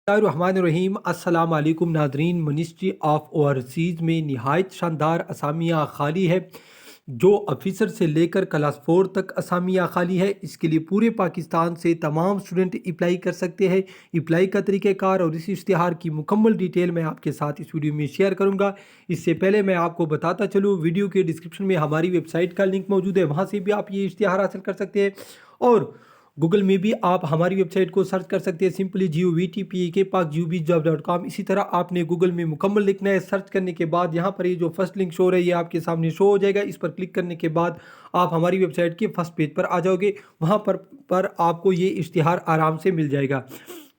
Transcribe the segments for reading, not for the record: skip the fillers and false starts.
الرحمن السلام علیکم ناظرین۔ منسٹری آف اوورسیز میں نہایت شاندار اسامیہ خالی ہے، جو آفیسر سے لے کر کلاس 4 تک اسامیہ خالی ہے۔ اس کے لیے پورے پاکستان سے تمام اسٹوڈنٹ اپلائی کر سکتے ہیں۔ اپلائی کا طریقہ کار اور اس اشتہار کی مکمل ڈیٹیل میں آپ کے ساتھ اس ویڈیو میں شیئر کروں گا۔ اس سے پہلے میں آپ کو بتاتا چلوں، ویڈیو کے ڈسکرپشن میں ہماری ویب سائٹ کا لنک موجود ہے، وہاں سے بھی آپ یہ اشتہار حاصل کر سکتے ہیں، اور گوگل میں بھی آپ ہماری ویب سائٹ کو سرچ کر سکتے ہیں، سمپلی govtpakpakgub.com۔ اسی طرح آپ نے گوگل میں مکمل لکھنا ہے۔ سرچ کرنے کے بعد یہاں پر یہ جو فرسٹ لنک شو رہا ہے، یہ آپ کے سامنے شو ہو جائے گا۔ اس پر کلک کرنے کے بعد آپ ہماری ویب سائٹ کے فرسٹ پیج پر آ جاؤ گے، وہاں پر آپ کو یہ اشتہار آرام سے مل جائے گا۔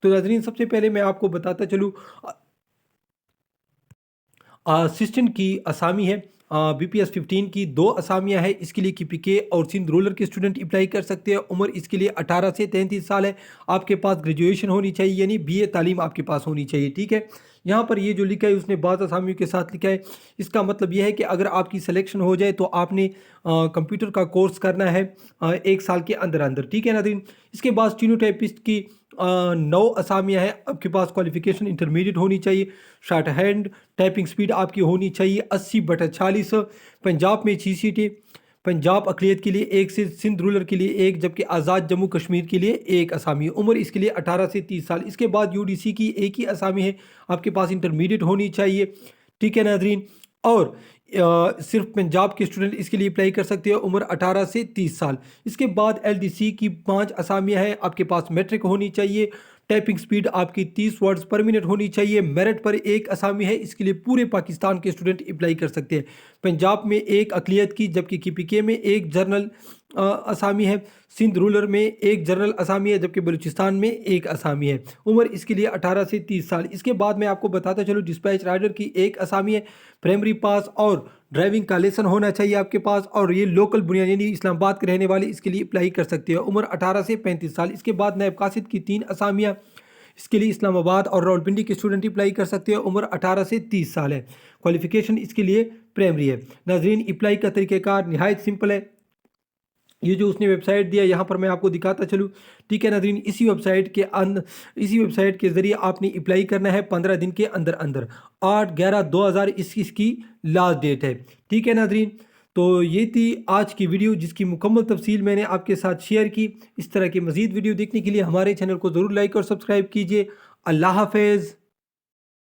تو ناظرین، سب سے پہلے میں آپ کو بتاتا چلوں، اسسٹنٹ کی اسامی ہے BPS 15 کی 2 اسامیاں ہے۔ اس کے لیے KPK اور سندھ رولر کے اسٹوڈنٹ اپلائی کر سکتے ہیں۔ عمر اس کے لیے 18 سے 33 سال ہے۔ آپ کے پاس گریجویشن ہونی چاہیے، یعنی BA تعلیم آپ کے پاس ہونی چاہیے، ٹھیک ہے۔ یہاں پر یہ جو لکھا ہے، اس نے بعض اسامیوں کے ساتھ لکھا ہے۔ اس کا مطلب یہ ہے کہ اگر آپ کی سلیکشن ہو جائے تو آپ نے کمپیوٹر کا کورس کرنا ہے 1 سال کے اندر اندر، ٹھیک ہے ناظرین۔ اس کے بعد اسٹینوٹائپسٹ کی 9 اسامیاں ہیں۔ آپ کے پاس کوالیفیکیشن انٹرمیڈیٹ ہونی چاہیے، شارٹ ہینڈ ٹائپنگ سپیڈ آپ کی ہونی چاہیے 80/40۔ پنجاب میں 6 سیٹیں، پنجاب اقلیت کے لیے 1 سے سندھ رولر کے لیے 1، جبکہ آزاد جموں کشمیر کے لیے 1 اسامی۔ عمر اس کے لیے 18 سے 30 سال۔ اس کے بعد UDC کی 1 ہی اسامی ہے، آپ کے پاس انٹرمیڈیٹ ہونی چاہیے، ٹھیک ہے ناظرین۔ اور صرف پنجاب کے اسٹوڈنٹ اس کے لیے اپلائی کر سکتے ہیں، عمر 18 سے 30 سال۔ اس کے بعد LDC کی 5 اسامیاں ہیں، آپ کے پاس میٹرک ہونی چاہیے، ٹائپنگ سپیڈ آپ کی 30 ورڈز پر منٹ ہونی چاہیے۔ میرٹ پر 1 اسامی ہے، اس کے لیے پورے پاکستان کے اسٹوڈنٹ اپلائی کر سکتے ہیں۔ پنجاب میں 1 اقلیت کی، جبکہ KPK میں 1 جرنل اسامی ہے، سندھ رولر میں 1 جرنل اسامی ہے، جبکہ بلوچستان میں 1 اسامی ہے۔ عمر اس کے لیے 18 سے 30 سال۔ اس کے بعد میں آپ کو بتاتا چلوں، ڈسپیچ رائڈر کی 1 اسامی ہے، پرائمری پاس اور ڈرائیونگ کا لیسن ہونا چاہیے آپ کے پاس، اور یہ لوکل بنیاد یعنی اسلام آباد کے رہنے والے اس کے لیے اپلائی کر سکتے ہیں۔ عمر 18 سے 35 سال۔ اس کے بعد نائب قاصد کی 3 اسامیاں، اس کے لیے اسلام آباد اور راولپنڈی کے اسٹوڈنٹ اپلائی کر سکتے ہیں۔ عمر 18 سے 30 سال ہے۔ کوالیفیکیشن اس کے لیے پرائمری ہے۔ ناظرین، اپلائی کا طریقہ کار نہایت سمپل ہے۔ یہ جو اس نے ویب سائٹ دیا، یہاں پر میں آپ کو دکھاتا چلوں، ٹھیک ہے ناظرین۔ اسی ویب سائٹ کے ذریعے آپ نے اپلائی کرنا ہے 15 دن کے اندر اندر۔ 8/11/2021 کی لاسٹ ڈیٹ ہے، ٹھیک ہے ناظرین۔ تو یہ تھی آج کی ویڈیو، جس کی مکمل تفصیل میں نے آپ کے ساتھ شیئر کی۔ اس طرح کی مزید ویڈیو دیکھنے کے لیے ہمارے چینل کو ضرور لائک اور سبسکرائب کیجیے۔ اللہ حافظ۔